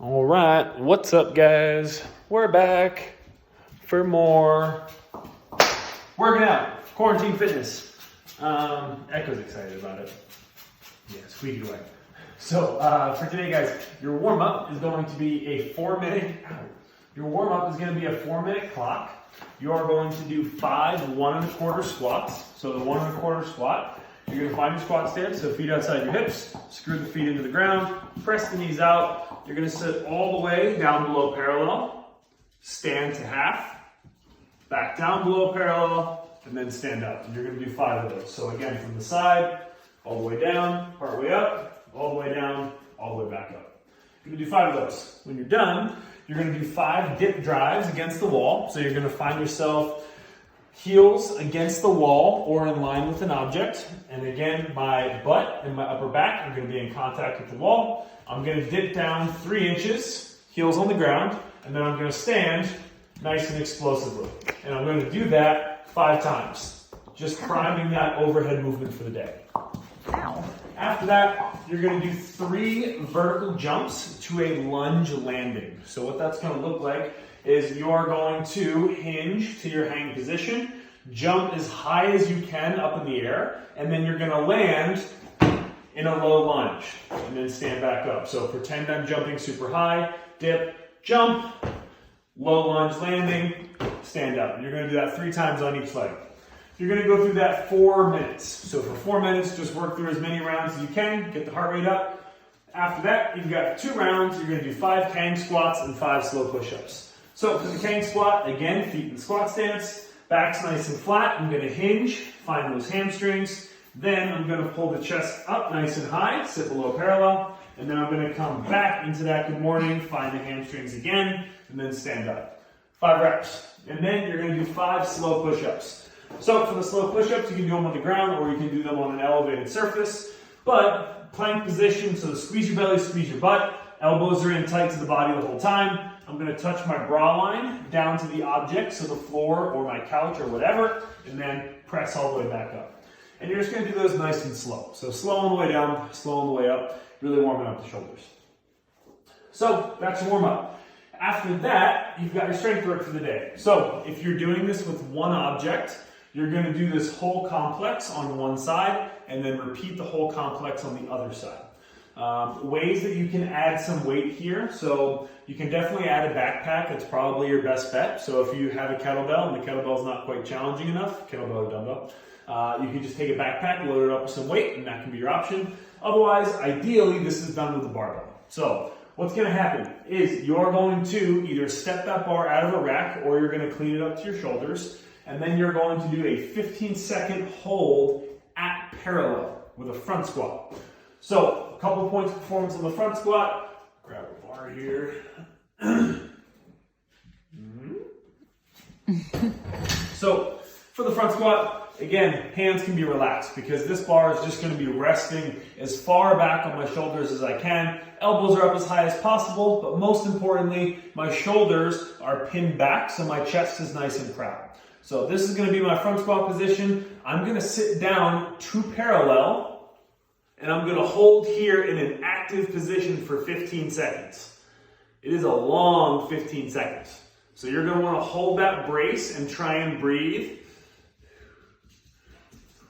All right, what's up, guys? We're back for more working out, quarantine fitness. Echo's excited about it. Yeah, squeaky away. So for today, guys, your warm up is going to be a 4-minute. Your warm up is going to be a 4-minute clock. You are going to do 5 1¼ squats. So the 1¼ squat. You're going to find your squat stance, so feet outside your hips, screw the feet into the ground, press the knees out. You're going to sit all the way down below parallel, stand to half, back down below parallel, and then stand up. And you're going to do 5 of those. So again, from the side, all the way down, part way up, all the way down, all the way back up. You're going to do 5 of those. When you're done, you're going to do 5 dip drives against the wall. So you're going to find yourself heels against the wall or in line with an object. And again, my butt and my upper back are going to be in contact with the wall. I'm going to dip down 3 inches, heels on the ground, and then I'm going to stand nice and explosively. And I'm going to do that 5 times, just priming that overhead movement for the day. Ow. After that, you're going to do 3 vertical jumps to a lunge landing. So what that's going to look like is you're going to hinge to your hang position, jump as high as you can up in the air, and then you're going to land in a low lunge, and then stand back up. So pretend I'm jumping super high, dip, jump, low lunge landing, stand up. And you're going to do that 3 times on each leg. You're going to go through that 4 minutes. So for 4 minutes, just work through as many rounds as you can, get the heart rate up. After that, you've got 2 rounds. You're going to do 5 Kang squats and 5 slow push-ups. So for the Kang squat, again, feet in squat stance, back's nice and flat. I'm going to hinge, find those hamstrings. Then I'm going to pull the chest up nice and high, sit below parallel. And then I'm going to come back into that good morning, find the hamstrings again, and then stand up. 5 reps. And then you're going to do 5 slow push-ups. So for the slow push-ups, you can do them on the ground or you can do them on an elevated surface. But plank position, so squeeze your belly, squeeze your butt. Elbows are in tight to the body the whole time. I'm going to touch my bra line down to the object, so the floor or my couch or whatever, and then press all the way back up. And you're just going to do those nice and slow. So slow on the way down, slow on the way up, really warming up the shoulders. So that's your warm up. After that, you've got your strength work for the day. So if you're doing this with one object, you're going to do this whole complex on one side and then repeat the whole complex on the other side. Ways that you can add some weight here. So you can definitely add a backpack. It's probably your best bet. So if you have a kettlebell and the kettlebell is not quite challenging enough, kettlebell or dumbbell, you can just take a backpack, load it up with some weight, and that can be your option. Otherwise, ideally, this is done with a barbell. So what's going to happen is you're going to either step that bar out of a rack or you're going to clean it up to your shoulders. And then you're going to do a 15-second hold at parallel with a front squat. So a couple of points of performance on the front squat. Grab a bar here. So for the front squat, again, hands can be relaxed because this bar is just going to be resting as far back on my shoulders as I can. Elbows are up as high as possible, but most importantly, my shoulders are pinned back so my chest is nice and proud. So this is going to be my front squat position. I'm going to sit down to parallel. And I'm going to hold here in an active position for 15 seconds. It is a long 15 seconds. So you're going to want to hold that brace and try and breathe.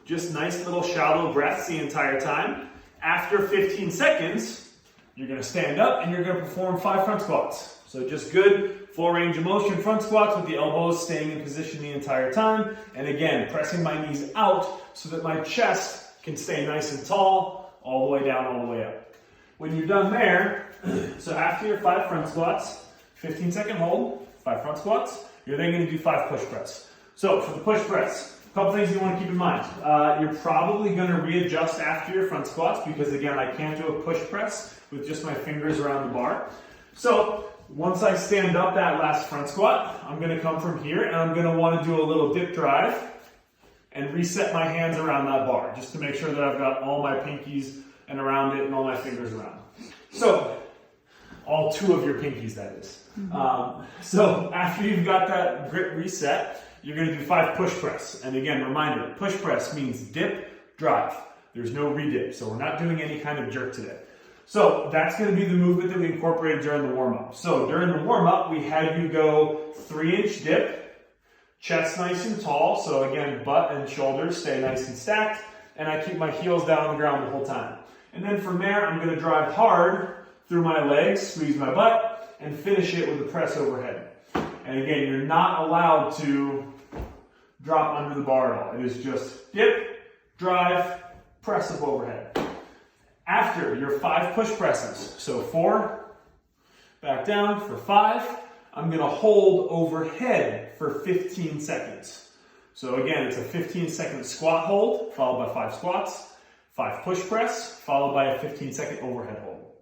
Just nice little shallow breaths the entire time. After 15 seconds, you're going to stand up and you're going to perform 5 front squats. So just good full range of motion front squats with the elbows staying in position the entire time. And again, pressing my knees out so that my chest can stay nice and tall, all the way down, all the way up. When you're done there, so after your 5 front squats, 15-second hold, 5 front squats, you're then going to do 5 push press. So for the push press, a couple things you want to keep in mind. You're probably going to readjust after your front squats because, again, I can't do a push press with just my fingers around the bar. So once I stand up that last front squat, I'm going to come from here and I'm going to want to do a little dip drive and reset my hands around that bar, just to make sure that I've got all my pinkies and around it and all my fingers around. So, all 2 of your pinkies, that is. So, after you've got that grip reset, you're going to do 5 push press. And again, reminder, push press means dip, drive. There's no redip, so we're not doing any kind of jerk today. So that's going to be the movement that we incorporated during the warm-up. So during the warm-up, we had you go 3-inch dip, chest nice and tall. So again, butt and shoulders stay nice and stacked, and I keep my heels down on the ground the whole time. And then from there, I'm going to drive hard through my legs, squeeze my butt, and finish it with a press overhead. And again, you're not allowed to drop under the bar at all. It is just dip, drive, press up overhead. After your 5 push presses, so 4, back down for 5, I'm going to hold overhead for 15 seconds. So again, it's a 15-second squat hold, followed by 5 squats, 5 push press, followed by a 15-second overhead hold.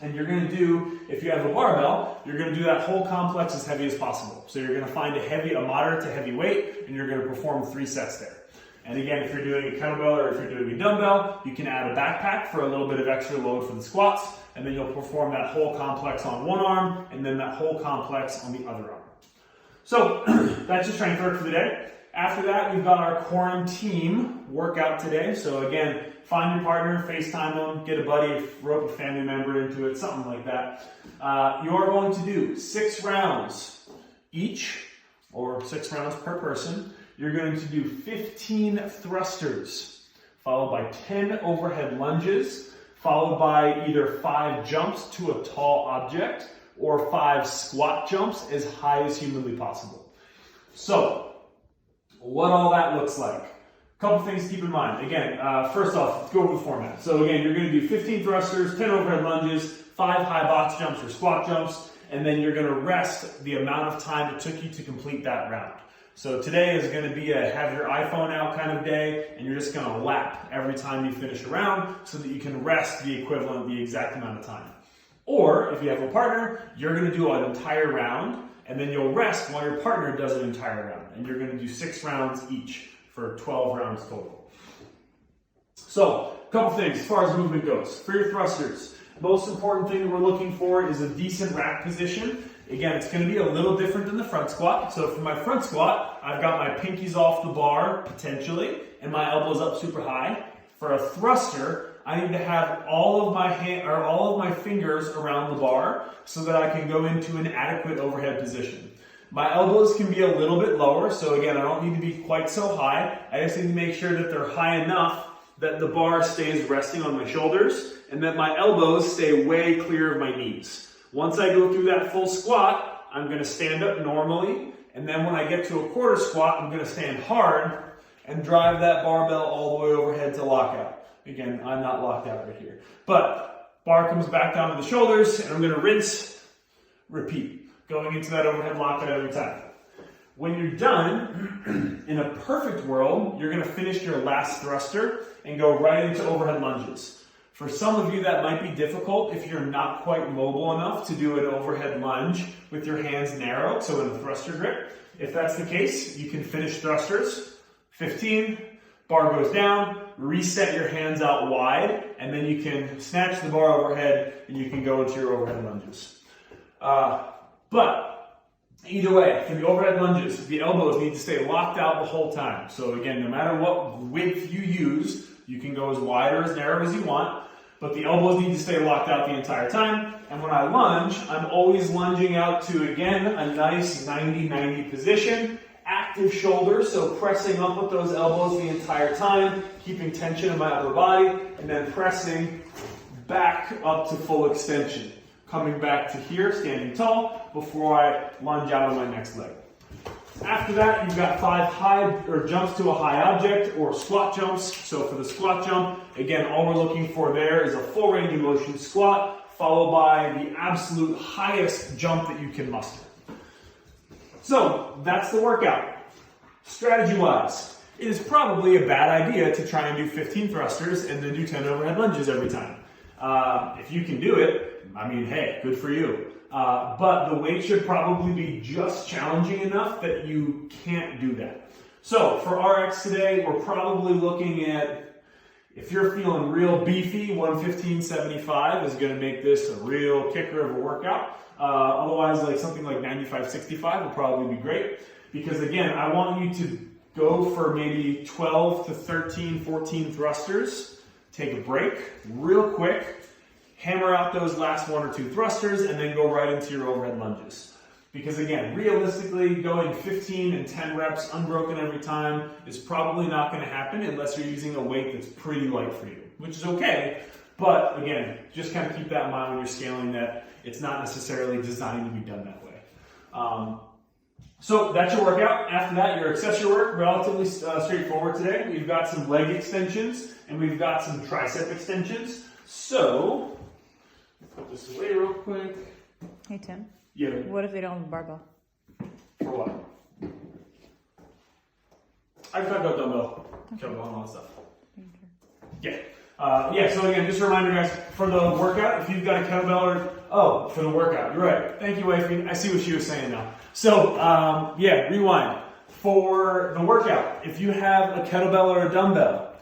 And you're going to do, if you have a barbell, you're going to do that whole complex as heavy as possible. So you're going to find a moderate to heavy weight, and you're going to perform 3 sets there. And again, if you're doing a kettlebell or if you're doing a dumbbell, you can add a backpack for a little bit of extra load for the squats, and then you'll perform that whole complex on one arm, and then that whole complex on the other arm. So that's your strength work for the day. After that, we've got our quarantine workout today. So again, find your partner, FaceTime them, get a buddy, rope a family member into it, something like that. You are going to do 6 rounds each, or 6 rounds per person. You're going to do 15 thrusters, followed by 10 overhead lunges, followed by either 5 jumps to a tall object, or 5 squat jumps as high as humanly possible. So, what all that looks like. A couple things to keep in mind. Again, first off, let's go over the format. So again, you're going to do 15 thrusters, 10 overhead lunges, 5 high box jumps or squat jumps, and then you're going to rest the amount of time it took you to complete that round. So today is going to be a have your iPhone out kind of day, and you're just going to lap every time you finish a round so that you can rest the equivalent, the exact amount of time. Or if you have a partner, you're going to do an entire round, and then you'll rest while your partner does an entire round. And you're going to do 6 rounds each for 12 rounds total. So, a couple things as far as movement goes. For your thrusters, most important thing that we're looking for is a decent rack position. Again, it's going to be a little different than the front squat. So for my front squat, I've got my pinkies off the bar, potentially, and my elbows up super high. For a thruster, I need to have all of my fingers around the bar so that I can go into an adequate overhead position. My elbows can be a little bit lower, so again, I don't need to be quite so high. I just need to make sure that they're high enough that the bar stays resting on my shoulders and that my elbows stay way clear of my knees. Once I go through that full squat, I'm going to stand up normally, and then when I get to a quarter squat, I'm going to stand hard and drive that barbell all the way overhead to lockout. Again, I'm not locked out right here. But bar comes back down to the shoulders, and I'm going to rinse, repeat, going into that overhead lockout every time. When you're done, in a perfect world, you're going to finish your last thruster and go right into overhead lunges. For some of you, that might be difficult if you're not quite mobile enough to do an overhead lunge with your hands narrow, so in a thruster grip. If that's the case, you can finish thrusters, 15, bar goes down, reset your hands out wide, and then you can snatch the bar overhead and you can go into your overhead lunges. But either way, for the overhead lunges, the elbows need to stay locked out the whole time. So again, no matter what width you use, you can go as wide or as narrow as you want, but the elbows need to stay locked out the entire time. And when I lunge, I'm always lunging out to, again, a nice 90-90 position. Active shoulders, so pressing up with those elbows the entire time, keeping tension in my upper body, and then pressing back up to full extension. Coming back to here, standing tall, before I lunge out on my next leg. After that, you've got 5 jumps to a high object or squat jumps. So for the squat jump, again, all we're looking for there is a full range of motion squat, followed by the absolute highest jump that you can muster. So that's the workout. Strategy-wise, it is probably a bad idea to try and do 15 thrusters and then do 10 overhead lunges every time. If you can do it, I mean, hey, good for you. But the weight should probably be just challenging enough that you can't do that. So for RX today, we're probably looking at, if you're feeling real beefy, 115.75 is going to make this a real kicker of a workout. Otherwise, like something like 95.65 will probably be great. Because again, I want you to go for maybe 12 to 13, 14 thrusters. Take a break real quick. hammer out those last 1 or 2 thrusters, and then go right into your overhead lunges. Because again, realistically, going 15 and 10 reps unbroken every time is probably not going to happen unless you're using a weight that's pretty light for you, which is okay. But again, just kind of keep that in mind when you're scaling, that it's not necessarily designed to be done that way. So that's your workout. After that, your accessory work, relatively straightforward today. We've got some leg extensions and we've got some tricep extensions. So, put this away real quick. Hey Tim. Yeah. What if they don't have a barbell? For what? I can talk about dumbbell, kettlebell, and all that stuff. Yeah. So again, just a reminder, guys, for the workout, if you've got a kettlebell for the workout, you're right. Thank you, wifey. I see what she was saying now. So, rewind. For the workout, if you have a kettlebell or a dumbbell,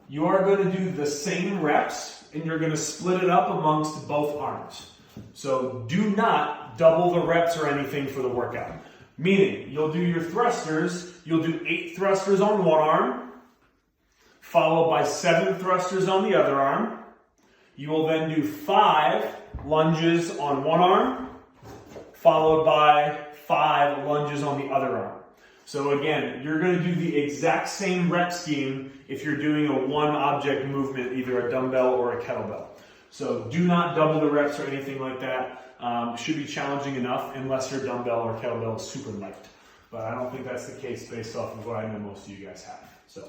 you are going to do the same reps and you're going to split it up amongst both arms. So do not double the reps or anything for the workout. Meaning, you'll do your thrusters, you'll do 8 thrusters on one arm, followed by 7 thrusters on the other arm. You will then do 5 lunges on one arm, followed by 5 lunges on the other arm. So again, you're going to do the exact same rep scheme if you're doing a one object movement, either a dumbbell or a kettlebell. So do not double the reps or anything like that. Should be challenging enough unless your dumbbell or kettlebell is super light. But I don't think that's the case based off of what I know most of you guys have. So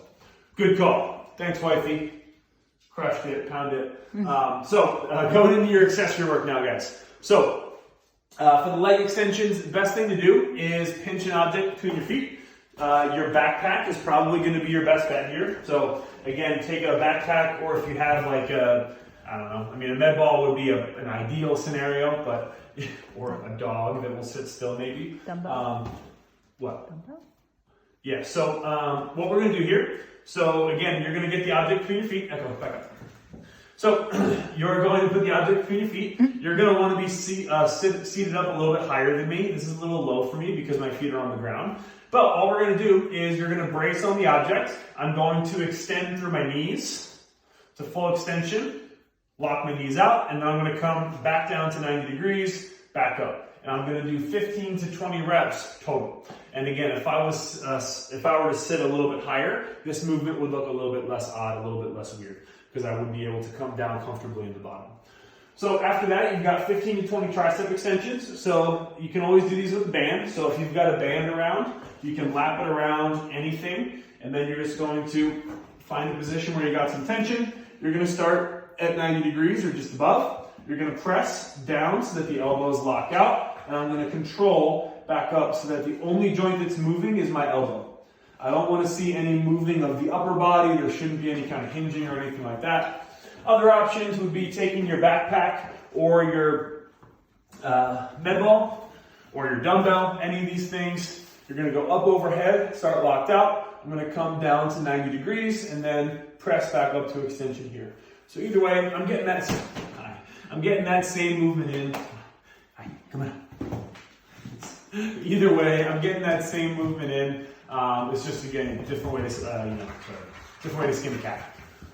good call. Thanks, wifey. Crushed it, pound it. Going into your accessory work now, guys. So for the leg extensions, the best thing to do is pinch an object between your feet. Your backpack is probably going to be your best bet here. So again, take a backpack, or if you have like a med ball would be an ideal scenario, but or a dog that will sit still maybe. Dumbbell. What? Dumbbell? Yeah, so what we're going to do here, so again, you're going to get the object between your feet. Echo, back up. So you're going to put the object between your feet. You're going to want to be seated up a little bit higher than me. This is a little low for me because my feet are on the ground. But all we're going to do is you're going to brace on the object. I'm going to extend through my knees to full extension. Lock my knees out, and then I'm going to come back down to 90 degrees, back up. And I'm going to do 15 to 20 reps total. And again, if I were to sit a little bit higher, this movement would look a little bit less odd, a little bit less weird, because I would be able to come down comfortably in the bottom. So after that, you've got 15 to 20 tricep extensions. So you can always do these with a band. So if you've got a band around, you can lap it around anything, and then you're just going to find a position where you got some tension. You're going to start at 90 degrees or just above. You're going to press down so that the elbows lock out, and I'm going to control back up so that the only joint that's moving is my elbow. I don't want to see any moving of the upper body. There shouldn't be any kind of hinging or anything like that. Other options would be taking your backpack or your med ball or your dumbbell, any of these things. You're going to go up overhead, start locked out. I'm going to come down to 90 degrees and then press back up to extension here. So either way, I'm getting that same movement in. Hi, come on. Either way, I'm getting that same movement in. It's just again a different way to skin the cat.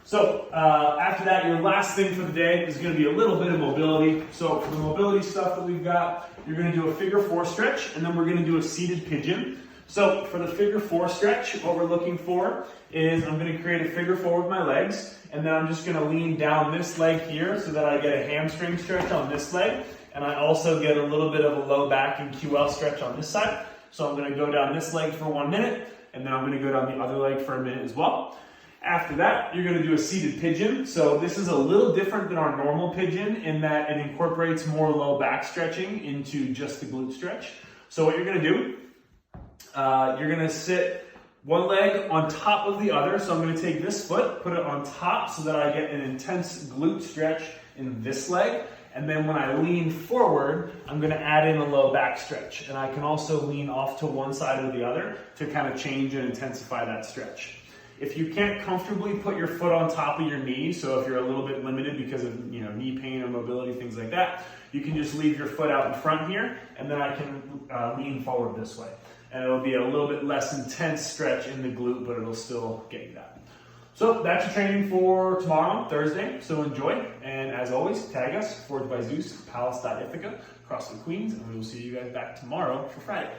So after that, your last thing for the day is going to be a little bit of mobility. So for the mobility stuff that we've got, you're going to do a figure 4 stretch, and then we're going to do a seated pigeon. So for the figure 4 stretch, what we're looking for is I'm going to create a figure 4 with my legs, and then I'm just going to lean down this leg here so that I get a hamstring stretch on this leg, and I also get a little bit of a low back and QL stretch on this side. So I'm going to go down this leg for 1 minute, and then I'm going to go down the other leg for a minute as well. After that, you're going to do a seated pigeon. So this is a little different than our normal pigeon in that it incorporates more low back stretching into just the glute stretch. So what you're going to do, you're going to sit one leg on top of the other. So I'm going to take this foot, put it on top so that I get an intense glute stretch in this leg. And then when I lean forward, I'm going to add in a low back stretch. And I can also lean off to one side or the other to kind of change and intensify that stretch. If you can't comfortably put your foot on top of your knee, so if you're a little bit limited because of knee pain or mobility, things like that, you can just leave your foot out in front here, and then I can lean forward this way. And it'll be a little bit less intense stretch in the glute, but it'll still get you that. So that's your training for tomorrow, Thursday. So enjoy. And as always, tag us, Forged by Zeus, Palace.Ithaca, CrossFit Queens, and we will see you guys back tomorrow for Friday.